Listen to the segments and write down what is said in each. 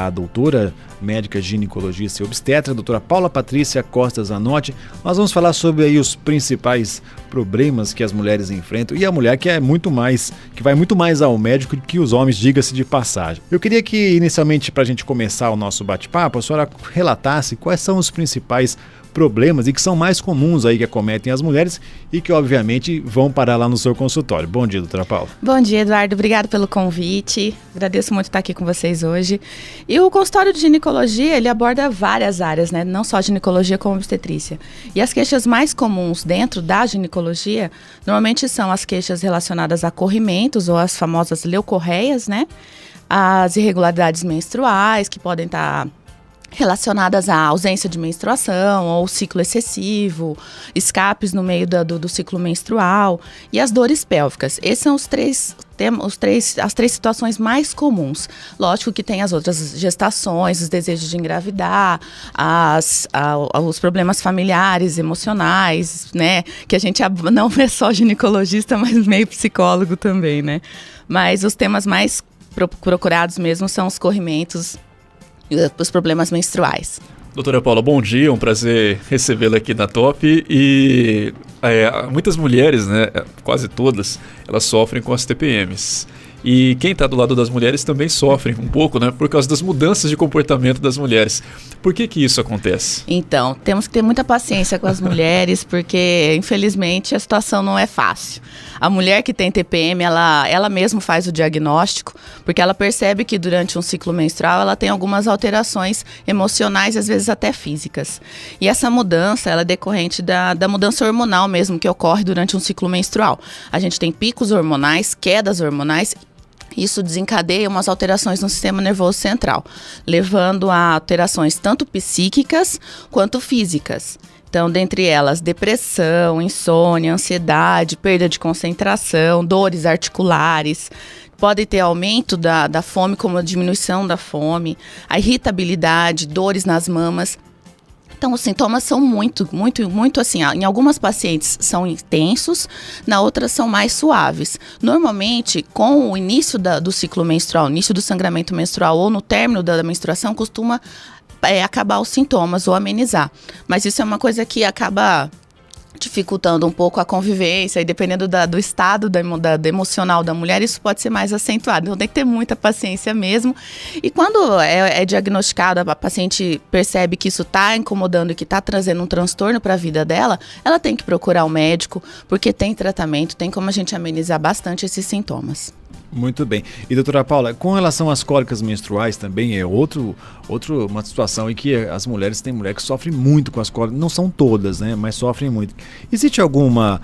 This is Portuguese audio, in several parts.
a doutora médica ginecologista e obstetra, a doutora Paula Patrícia Costa Zanotti. Nós vamos falar sobre aí os principais problemas que as mulheres enfrentam e a mulher que vai muito mais ao médico do que os homens, diga-se de passagem. Eu queria que, inicialmente, para a gente começar o nosso bate-papo, a senhora relatasse quais são os principais problemas e que são mais comuns aí que acometem as mulheres e que obviamente vão parar lá no seu consultório. Bom dia, doutora Paula. Bom dia, Eduardo. Obrigado pelo convite. Agradeço muito estar aqui com vocês hoje. E o consultório de ginecologia, ele aborda várias áreas, né? Não só ginecologia como obstetrícia. E as queixas mais comuns dentro da ginecologia, normalmente são as queixas relacionadas a corrimentos ou as famosas leucorreias, né? As irregularidades menstruais, que podem estar relacionadas à ausência de menstruação ou ciclo excessivo, escapes no meio do ciclo menstrual e as dores pélvicas. Esses são as três situações mais comuns. Lógico que tem as outras gestações, os desejos de engravidar, os problemas familiares, emocionais, né? Que a gente não é só ginecologista, mas meio psicólogo também, né? Mas os temas mais procurados mesmo são os corrimentos, os problemas menstruais. Doutora Paula, bom dia, é um prazer recebê-la aqui na Top. E muitas mulheres, né, quase todas, elas sofrem com as TPMs. E quem está do lado das mulheres também sofre um pouco, né, por causa das mudanças de comportamento das mulheres. Por que isso acontece? Então, temos que ter muita paciência com as mulheres, porque infelizmente a situação não é fácil. A mulher que tem TPM, ela mesma faz o diagnóstico, porque ela percebe que durante um ciclo menstrual ela tem algumas alterações emocionais, às vezes até físicas. E essa mudança, ela é decorrente da mudança hormonal mesmo que ocorre durante um ciclo menstrual. A gente tem picos hormonais, quedas hormonais. Isso desencadeia umas alterações no sistema nervoso central, levando a alterações tanto psíquicas quanto físicas. Então, dentre elas, depressão, insônia, ansiedade, perda de concentração, dores articulares. Pode ter aumento da fome, como a diminuição da fome, a irritabilidade, dores nas mamas. Então, os sintomas são muito assim, em algumas pacientes são intensos, na outras são mais suaves. Normalmente, com o início do ciclo menstrual, início do sangramento menstrual ou no término da menstruação, costuma acabar os sintomas ou amenizar. Mas isso é uma coisa que acaba dificultando um pouco a convivência e dependendo do estado da emocional da mulher, isso pode ser mais acentuado. Então tem que ter muita paciência mesmo. E quando é diagnosticado, a paciente percebe que isso está incomodando e que está trazendo um transtorno para a vida dela, ela tem que procurar um médico, porque tem tratamento, tem como a gente amenizar bastante esses sintomas. Muito bem. E doutora Paula, com relação às cólicas menstruais também é uma situação em que as mulheres, tem mulher que sofre muito com as cólicas, não são todas, né, mas sofrem muito. Existe alguma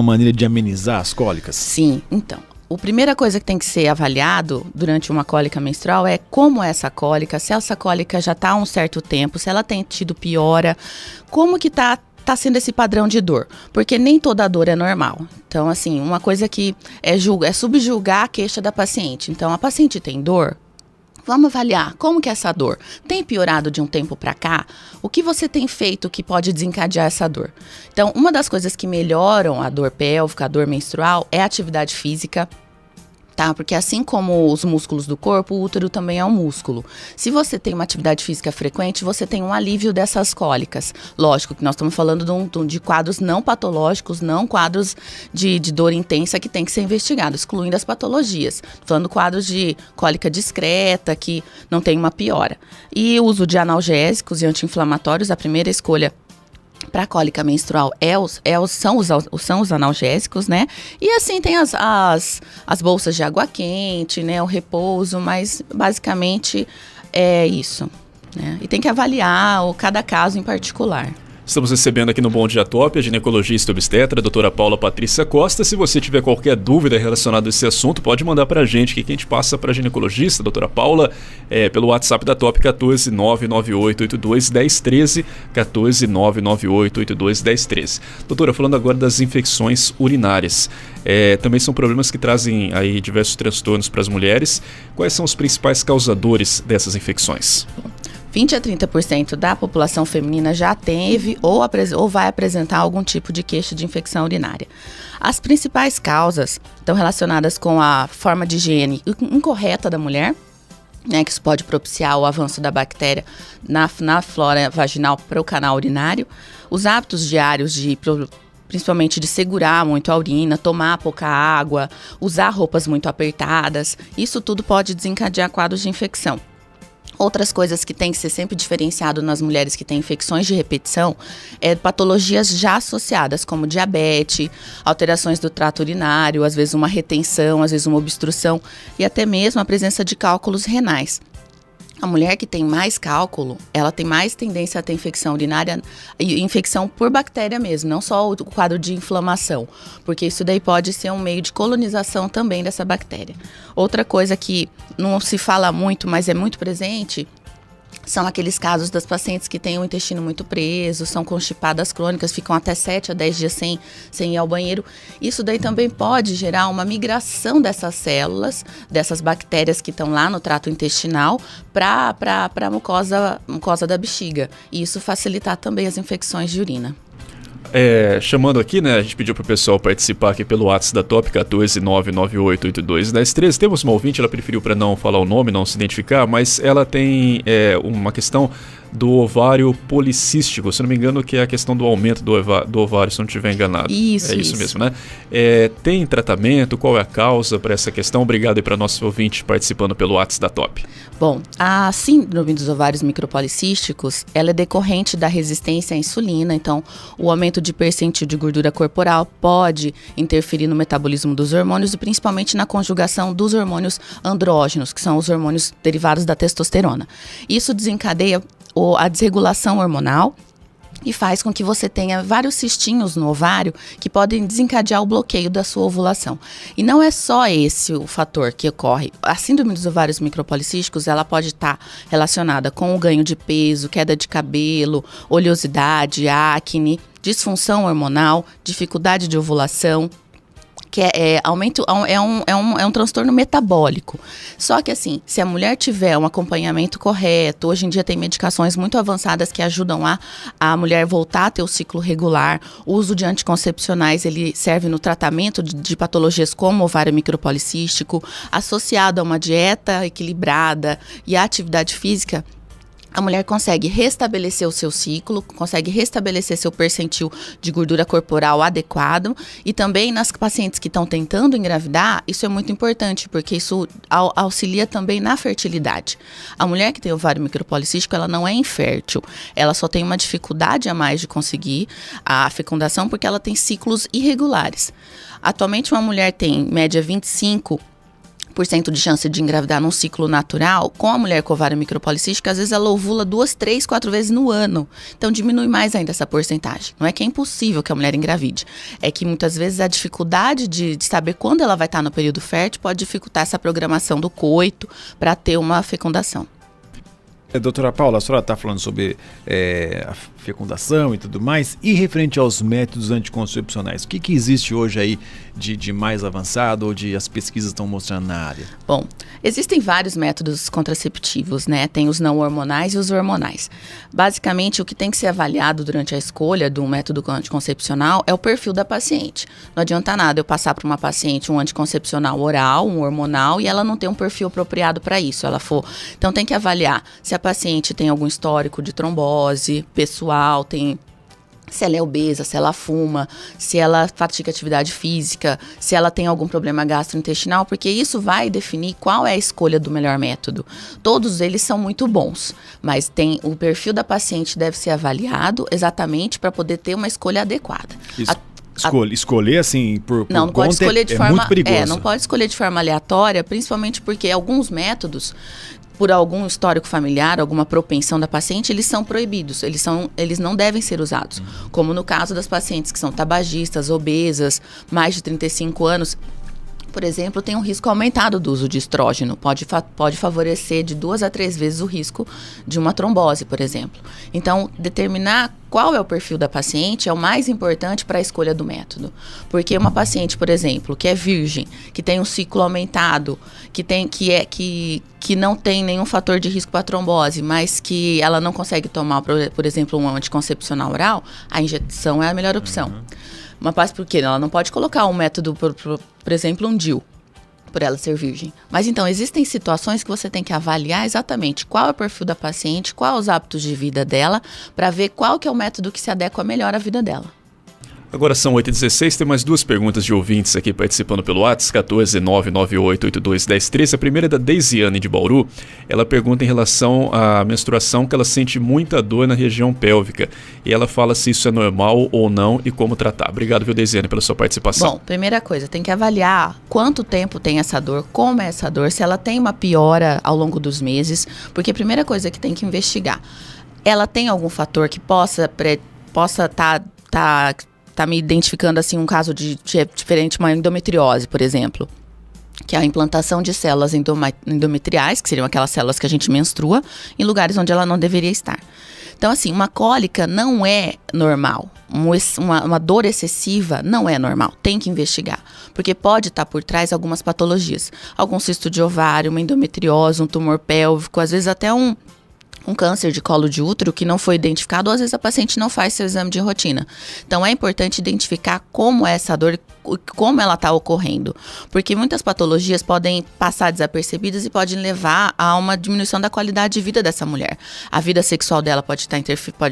maneira de amenizar as cólicas? Sim, então. A primeira coisa que tem que ser avaliado durante uma cólica menstrual é como é essa cólica, se essa cólica já está há um certo tempo, se ela tem tido piora, como que está sendo esse padrão de dor, porque nem toda dor é normal. Então, assim, uma coisa que é subjulgar a queixa da paciente. Então, a paciente tem dor, vamos avaliar como que é essa dor. Tem piorado de um tempo para cá? O que você tem feito que pode desencadear essa dor? Então, uma das coisas que melhoram a dor pélvica, a dor menstrual, é a atividade física. Tá? Porque assim como os músculos do corpo, o útero também é um músculo. Se você tem uma atividade física frequente, você tem um alívio dessas cólicas. Lógico que nós estamos falando de quadros não patológicos, não quadros de dor intensa que tem que ser investigado, excluindo as patologias. Falando quadros de cólica discreta, que não tem uma piora. E o uso de analgésicos e anti-inflamatórios, a primeira escolha para cólica menstrual são os analgésicos, né? E assim tem as bolsas de água quente, né? O repouso, mas basicamente é isso, né? E tem que avaliar cada caso em particular. Estamos recebendo aqui no Bom Dia Top a ginecologista e obstetra, a doutora Paula Patrícia Costa. Se você tiver qualquer dúvida relacionada a esse assunto, pode mandar para a gente, que a gente passa para a ginecologista, a doutora Paula, pelo WhatsApp da Top, 14998821013, 14998821013. Doutora, falando agora das infecções urinárias, também são problemas que trazem aí diversos transtornos para as mulheres. Quais são os principais causadores dessas infecções? 20 a 30% da população feminina já teve ou vai apresentar algum tipo de queixa de infecção urinária. As principais causas estão relacionadas com a forma de higiene incorreta da mulher, né, que isso pode propiciar o avanço da bactéria na flora vaginal para o canal urinário. Os hábitos diários principalmente de segurar muito a urina, tomar pouca água, usar roupas muito apertadas, isso tudo pode desencadear quadros de infecção. Outras coisas que tem que ser sempre diferenciado nas mulheres que têm infecções de repetição é patologias já associadas, como diabetes, alterações do trato urinário, às vezes uma retenção, às vezes uma obstrução e até mesmo a presença de cálculos renais. A mulher que tem mais cálculo, ela tem mais tendência a ter infecção urinária e infecção por bactéria mesmo, não só o quadro de inflamação, porque isso daí pode ser um meio de colonização também dessa bactéria. Outra coisa que não se fala muito, mas é muito presente, são aqueles casos das pacientes que têm o intestino muito preso, são constipadas crônicas, ficam até 7 a 10 dias sem ir ao banheiro. Isso daí também pode gerar uma migração dessas células, dessas bactérias que estão lá no trato intestinal, para a mucosa da bexiga. E isso facilitar também as infecções de urina. Chamando aqui, né, a gente pediu pro pessoal participar aqui pelo WhatsApp da Top 14998821013. Temos uma ouvinte, ela preferiu para não falar o nome, não se identificar, mas ela tem uma questão do ovário policístico, se não me engano, que é a questão do aumento do ovário, se não estiver enganado. Isso Mesmo, né? Tem tratamento? Qual é a causa para essa questão? Obrigado aí para nosso ouvinte participando pelo WhatsApp da Top. Bom, a síndrome dos ovários micropolicísticos, ela é decorrente da resistência à insulina, então o aumento de percentil de gordura corporal pode interferir no metabolismo dos hormônios e principalmente na conjugação dos hormônios andrógenos, que são os hormônios derivados da testosterona. Isso desencadeia a desregulação hormonal e faz com que você tenha vários cistinhos no ovário que podem desencadear o bloqueio da sua ovulação. E não é só esse o fator que ocorre. A síndrome dos ovários micropolicísticos, ela pode estar relacionada com o ganho de peso, queda de cabelo, oleosidade, acne, disfunção hormonal, dificuldade de ovulação, que é um transtorno metabólico. Só que assim, se a mulher tiver um acompanhamento correto, hoje em dia tem medicações muito avançadas que ajudam a mulher voltar a ter o ciclo regular. O uso de anticoncepcionais, ele serve no tratamento de patologias como ovário micropolicístico, associado a uma dieta equilibrada e a atividade física. A mulher consegue restabelecer o seu ciclo, consegue restabelecer seu percentil de gordura corporal adequado e também nas pacientes que estão tentando engravidar, isso é muito importante porque isso auxilia também na fertilidade. A mulher que tem ovário micropolicístico, ela não é infértil, ela só tem uma dificuldade a mais de conseguir a fecundação porque ela tem ciclos irregulares. Atualmente uma mulher tem em média 25% de chance de engravidar num ciclo natural. Com a mulher com ovário micropolicístico, às vezes ela ovula 2, 3, 4 vezes no ano. Então diminui mais ainda essa porcentagem. Não é que é impossível que a mulher engravide. É que muitas vezes a dificuldade de saber quando ela vai estar no período fértil pode dificultar essa programação do coito para ter uma fecundação. Doutora Paula, a senhora está falando sobre a fecundação e tudo mais, e referente aos métodos anticoncepcionais, o que existe hoje aí de mais avançado ou as pesquisas estão mostrando na área? Bom, existem vários métodos contraceptivos, né? Tem os não hormonais e os hormonais. Basicamente, o que tem que ser avaliado durante a escolha de um método anticoncepcional é o perfil da paciente. Não adianta nada eu passar para uma paciente um anticoncepcional oral, um hormonal, e ela não tem um perfil apropriado para isso. Então tem que avaliar se a paciente tem algum histórico de trombose pessoal, se ela é obesa, se ela fuma, se ela pratica atividade física, se ela tem algum problema gastrointestinal, porque isso vai definir qual é a escolha do melhor método. Todos eles são muito bons, mas o perfil da paciente deve ser avaliado exatamente para poder ter uma escolha adequada. Escolher assim por não pode escolher de forma muito perigoso. Não pode escolher de forma aleatória, principalmente porque alguns métodos, por algum histórico familiar, alguma propensão da paciente, eles são proibidos, eles não devem ser usados. Como no caso das pacientes que são tabagistas, obesas, mais de 35 anos, por exemplo, tem um risco aumentado do uso de estrógeno. Pode favorecer de 2 a 3 vezes o risco de uma trombose, por exemplo. Então, determinar qual é o perfil da paciente é o mais importante para a escolha do método. Porque uma paciente, por exemplo, que é virgem, que tem um ciclo aumentado, que não tem nenhum fator de risco para trombose, mas que ela não consegue tomar, por exemplo, um anticoncepcional oral, a injeção é a melhor opção. Porque ela não pode colocar um método, por exemplo, um DIU. por ela ser virgem. Mas então, existem situações que você tem que avaliar exatamente qual é o perfil da paciente, quais os hábitos de vida dela, para ver qual que é o método que se adequa melhor à vida dela. Agora são 8h16, tem mais 2 perguntas de ouvintes aqui participando pelo WhatsApp, 14998821013. A primeira é da Deisiane de Bauru. Ela pergunta em relação à menstruação, que ela sente muita dor na região pélvica. E ela fala se isso é normal ou não e como tratar. Obrigado, viu, Deisiane, pela sua participação. Bom, primeira coisa, tem que avaliar quanto tempo tem essa dor, como é essa dor, se ela tem uma piora ao longo dos meses, porque a primeira coisa que tem que investigar, ela tem algum fator que possa tá me identificando assim um caso de diferente, uma endometriose, por exemplo, que é a implantação de células endometriais, que seriam aquelas células que a gente menstrua, em lugares onde ela não deveria estar. Então, assim, uma cólica não é normal. Uma dor excessiva não é normal. Tem que investigar. Porque pode estar por trás algumas patologias. Algum cisto de ovário, uma endometriose, um tumor pélvico, às vezes até um câncer de colo de útero que não foi identificado, ou às vezes a paciente não faz seu exame de rotina. Então é importante identificar como é essa dor, como ela está ocorrendo, porque muitas patologias podem passar desapercebidas e podem levar a uma diminuição da qualidade de vida dessa mulher. A vida sexual dela pode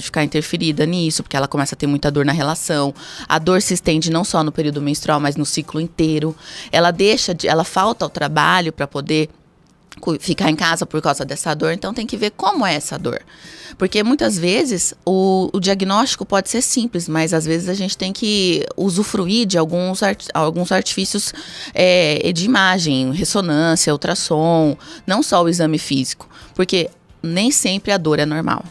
ficar interferida nisso, porque ela começa a ter muita dor na relação. A dor se estende não só no período menstrual, mas no ciclo inteiro. Ela falta ao trabalho para poder ficar em casa por causa dessa dor, então tem que ver como é essa dor. Porque muitas vezes o diagnóstico pode ser simples, mas às vezes a gente tem que usufruir de alguns artifícios de imagem, ressonância, ultrassom, não só o exame físico, porque nem sempre a dor é normal.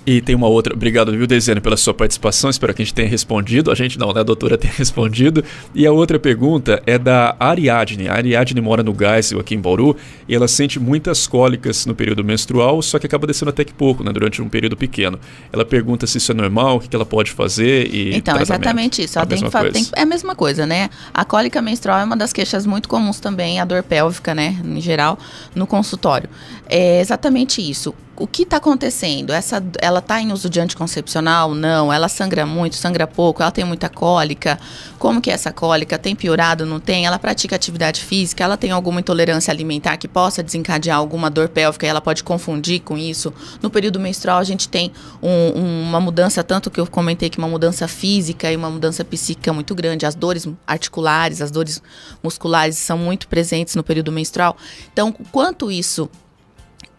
E tem uma outra, obrigado, viu, Deisiane, pela sua participação, espero que a gente tenha respondido, a gente não, né, a doutora tenha respondido. E a outra pergunta é da Ariadne. A Ariadne mora no Geisel, aqui em Bauru, e ela sente muitas cólicas no período menstrual, só que acaba descendo até que pouco, né, durante um período pequeno. Ela pergunta se isso é normal, o que ela pode fazer e então, tratamento. Exatamente isso, ela é a mesma coisa, né? A cólica menstrual é uma das queixas muito comuns também, a dor pélvica, né, em geral, no consultório. É exatamente isso. O que está acontecendo? Ela está em uso de anticoncepcional? Não. Ela sangra muito, sangra pouco? Ela tem muita cólica? Como que é essa cólica? Tem piorado? Não tem? Ela pratica atividade física? Ela tem alguma intolerância alimentar que possa desencadear alguma dor pélvica e ela pode confundir com isso? No período menstrual a gente tem uma mudança, tanto que eu comentei que uma mudança física e uma mudança psíquica muito grande. As dores articulares, as dores musculares são muito presentes no período menstrual. Então, o quanto isso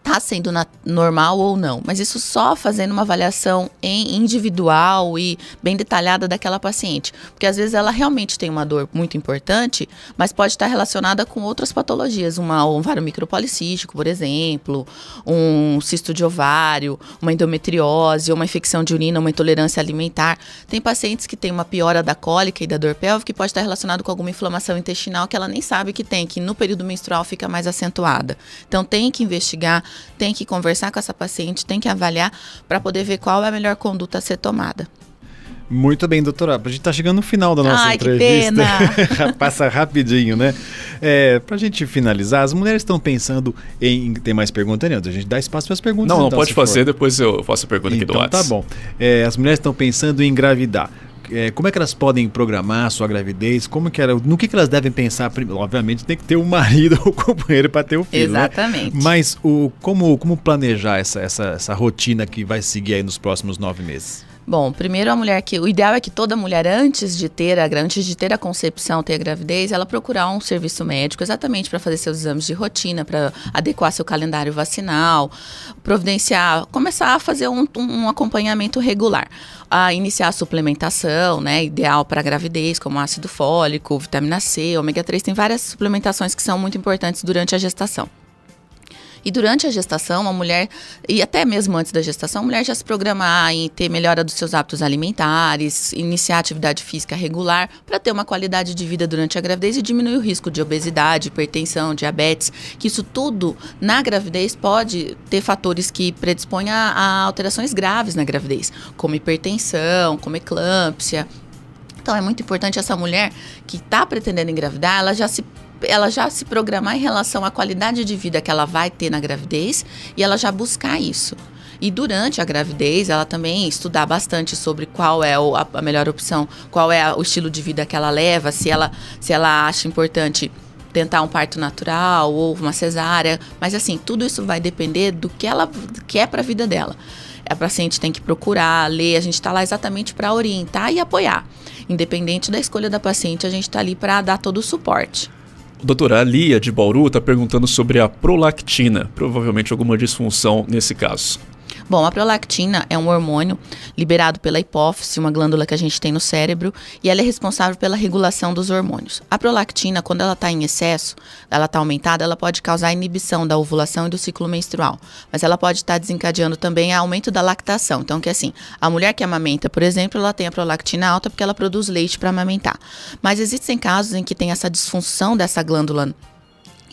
está sendo normal ou não, mas isso só fazendo uma avaliação individual e bem detalhada daquela paciente, porque às vezes ela realmente tem uma dor muito importante, mas pode estar relacionada com outras patologias, um ovário micropolicístico, por exemplo, um cisto de ovário, uma endometriose, uma infecção de urina, uma intolerância alimentar. Tem pacientes que têm uma piora da cólica e da dor pélvica que pode estar relacionado com alguma inflamação intestinal que ela nem sabe que tem, que no período menstrual fica mais acentuada. Então tem que investigar, tem que conversar com essa paciente, tem que avaliar para poder ver qual é a melhor conduta a ser tomada. Muito bem, doutora. A gente está chegando no final da nossa entrevista. Que pena! Passa rapidinho, né? Para a gente finalizar, as mulheres estão pensando em... Tem mais perguntas, né? A gente dá espaço para as perguntas. Não, pode fazer, depois eu faço a pergunta aqui do WhatsApp. Tá bom. As mulheres estão pensando em engravidar. Como é que elas podem programar a sua gravidez? No que elas devem pensar? Obviamente tem que ter um marido ou companheiro para ter o filho. Exatamente. Né? Mas como planejar essa rotina que vai seguir aí nos próximos 9 meses? Bom, primeiro o ideal é que toda mulher antes de ter a concepção, ter a gravidez, ela procurar um serviço médico exatamente para fazer seus exames de rotina, para adequar seu calendário vacinal, começar a fazer um acompanhamento regular, a iniciar a suplementação, né, ideal para a gravidez, como ácido fólico, vitamina C, ômega 3, tem várias suplementações que são muito importantes durante a gestação. E durante a gestação, a mulher, e até mesmo antes da gestação, a mulher já se programar em ter melhora dos seus hábitos alimentares, iniciar atividade física regular para ter uma qualidade de vida durante a gravidez e diminuir o risco de obesidade, hipertensão, diabetes, que isso tudo na gravidez pode ter fatores que predispõem a alterações graves na gravidez, como hipertensão, como eclâmpsia. Então é muito importante essa mulher que está pretendendo engravidar, ela já se programar em relação à qualidade de vida que ela vai ter na gravidez e ela já buscar isso. E durante a gravidez, ela também estudar bastante sobre qual é a melhor opção, qual é o estilo de vida que ela leva, se ela acha importante tentar um parto natural ou uma cesárea, mas assim, tudo isso vai depender do que ela quer para a vida dela. A paciente tem que procurar, ler, a gente está lá exatamente para orientar e apoiar. Independente da escolha da paciente, a gente está ali para dar todo o suporte. Doutora Lia de Bauru está perguntando sobre a prolactina, provavelmente alguma disfunção nesse caso. Bom, a prolactina é um hormônio liberado pela hipófise, uma glândula que a gente tem no cérebro, e ela é responsável pela regulação dos hormônios. A prolactina, quando ela está em excesso, ela está aumentada, ela pode causar inibição da ovulação e do ciclo menstrual, mas ela pode estar desencadeando também aumento da lactação. Então, que assim, a mulher que amamenta, por exemplo, ela tem a prolactina alta porque ela produz leite para amamentar. Mas existem casos em que tem essa disfunção dessa glândula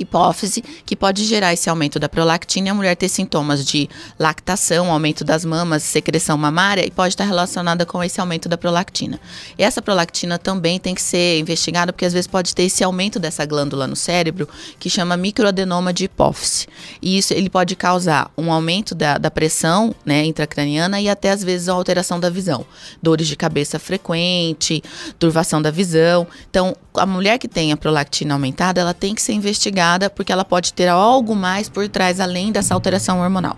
hipófise, que pode gerar esse aumento da prolactina e a mulher ter sintomas de lactação, aumento das mamas, secreção mamária, e pode estar relacionada com esse aumento da prolactina. E essa prolactina também tem que ser investigada, porque às vezes pode ter esse aumento dessa glândula no cérebro, que chama microadenoma de hipófise. E isso ele pode causar um aumento da pressão, né, intracraniana, e até às vezes a alteração da visão. Dores de cabeça frequente, turvação da visão. Então, a mulher que tem a prolactina aumentada, ela tem que ser investigada, porque ela pode ter algo mais por trás, além dessa alteração hormonal.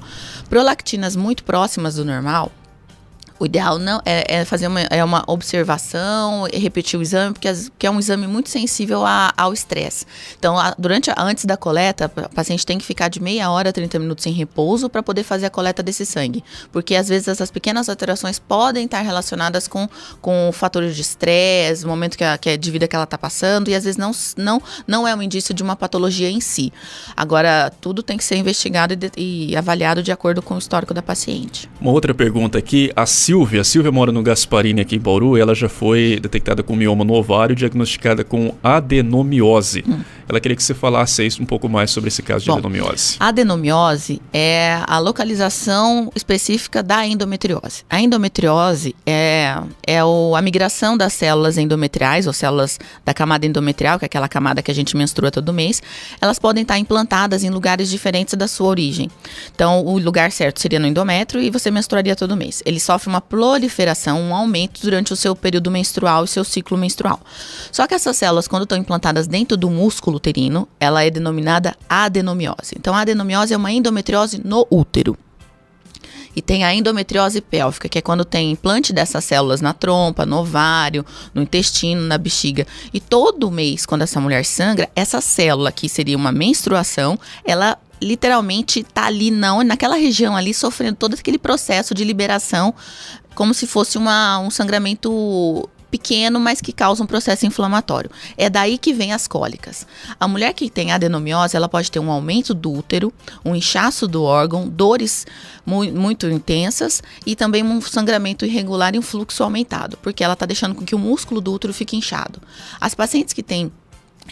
Prolactinas muito próximas do normal, o ideal não é fazer uma observação e repetir o exame, porque é um exame muito sensível ao estresse. Então, antes da coleta, a paciente tem que ficar de meia hora a 30 minutos em repouso para poder fazer a coleta desse sangue. Porque, às vezes, essas pequenas alterações podem estar relacionadas com fatores de estresse, o momento de vida que ela está passando, e às vezes não é um indício de uma patologia em si. Agora, tudo tem que ser investigado e avaliado de acordo com o histórico da paciente. Uma outra pergunta aqui, a Silvia mora no Gasparini aqui em Bauru, e ela já foi detectada com mioma no ovário, diagnosticada com adenomiose. Ela queria que você falasse um pouco mais sobre esse caso de adenomiose. A adenomiose é a localização específica da endometriose. A endometriose é a migração das células endometriais, ou células da camada endometrial, que é aquela camada que a gente menstrua todo mês. Elas podem estar implantadas em lugares diferentes da sua origem. Então, o lugar certo seria no endométrio e você menstruaria todo mês. Ele sofre uma proliferação, um aumento durante o seu período menstrual e seu ciclo menstrual. Só que essas células, quando estão implantadas dentro do músculo uterino, ela é denominada adenomiose. Então, a adenomiose é uma endometriose no útero. E tem a endometriose pélvica, que é quando tem implante dessas células na trompa, no ovário, no intestino, na bexiga. E todo mês, quando essa mulher sangra, essa célula, que seria uma menstruação, ela literalmente está ali, naquela região ali, sofrendo todo aquele processo de liberação, como se fosse um sangramento pequeno, mas que causa um processo inflamatório. É daí que vem as cólicas. A mulher que tem adenomiose, ela pode ter um aumento do útero, um inchaço do órgão, dores muito intensas e também um sangramento irregular e um fluxo aumentado, porque ela está deixando com que o músculo do útero fique inchado. As pacientes que têm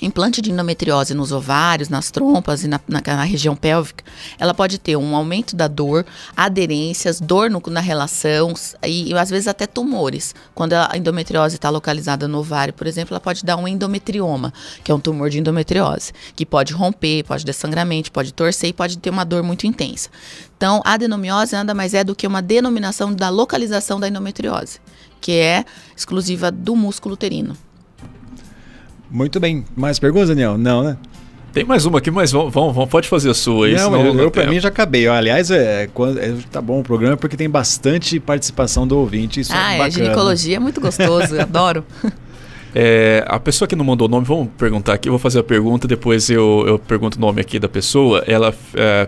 implante de endometriose nos ovários, nas trompas e na região pélvica, ela pode ter um aumento da dor, aderências, dor na relação e às vezes até tumores. Quando a endometriose está localizada no ovário, por exemplo, ela pode dar um endometrioma, que é um tumor de endometriose, que pode romper, pode dar sangramento, pode torcer e pode ter uma dor muito intensa. Então, a adenomiose nada mais é do que uma denominação da localização da endometriose, que é exclusiva do músculo uterino. Muito bem. Mais perguntas, Daniel? Não, né? Tem mais uma aqui, mas pode fazer a sua aí. Não, eu pra mim já acabei. Aliás, tá bom o programa porque tem bastante participação do ouvinte. Isso é bacana. Ginecologia é muito gostoso, adoro. A pessoa que não mandou o nome, vamos perguntar aqui, eu vou fazer a pergunta, depois eu pergunto o nome aqui da pessoa. Ela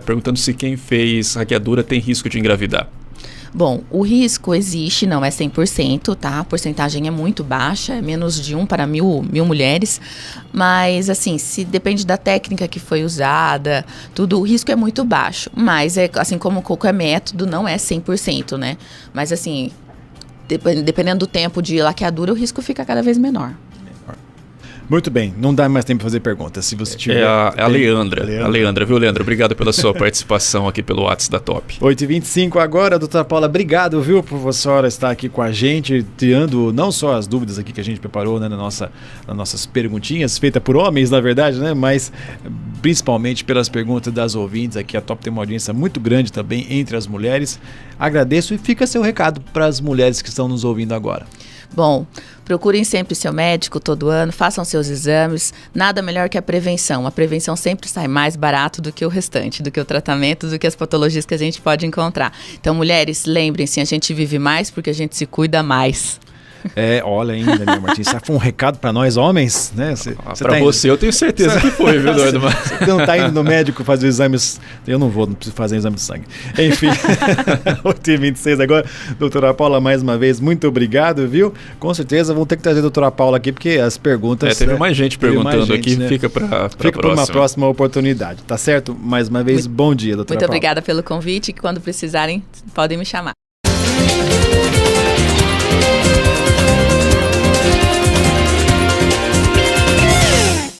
perguntando se quem fez hackeadura tem risco de engravidar. Bom, o risco existe, não é 100%, tá? A porcentagem é muito baixa, é menos de 1 para mil mulheres. Mas, assim, se depende da técnica que foi usada, tudo, o risco é muito baixo. Mas, assim como qualquer método, não é 100%, né? Mas, assim, dependendo do tempo de laqueadura, o risco fica cada vez menor. Muito bem, não dá mais tempo para fazer perguntas. Se você tiver. A Leandra. A Leandra, viu, Leandra? Obrigado pela sua participação aqui pelo WhatsApp da Top. 8h25 agora, doutora Paula, obrigado, viu, por a senhora estar aqui com a gente, tirando não só as dúvidas aqui que a gente preparou, né, nas nossas perguntinhas, feitas por homens, na verdade, né, mas principalmente pelas perguntas das ouvintes aqui. A Top tem uma audiência muito grande também entre as mulheres. Agradeço e fica seu recado para as mulheres que estão nos ouvindo agora. Bom, procurem sempre seu médico todo ano, façam seus exames, nada melhor que a prevenção. A prevenção sempre sai mais barato do que o restante, do que o tratamento, do que as patologias que a gente pode encontrar. Então, mulheres, lembrem-se, a gente vive mais porque a gente se cuida mais. Olha ainda, Daniel Martins, isso foi um recado para nós homens, né? Para você, eu tenho certeza que foi, viu, Eduardo? Você não está indo no médico fazer exames, eu não preciso fazer exame de sangue. Enfim, 8h26 agora, doutora Paula, mais uma vez, muito obrigado, viu? Com certeza vamos ter que trazer a doutora Paula aqui, porque as perguntas... Teve mais gente perguntando aqui, né? Fica para uma próxima oportunidade, tá certo? Mais uma vez, bom dia, doutora Paula. Muito obrigada pelo convite, que quando precisarem, podem me chamar.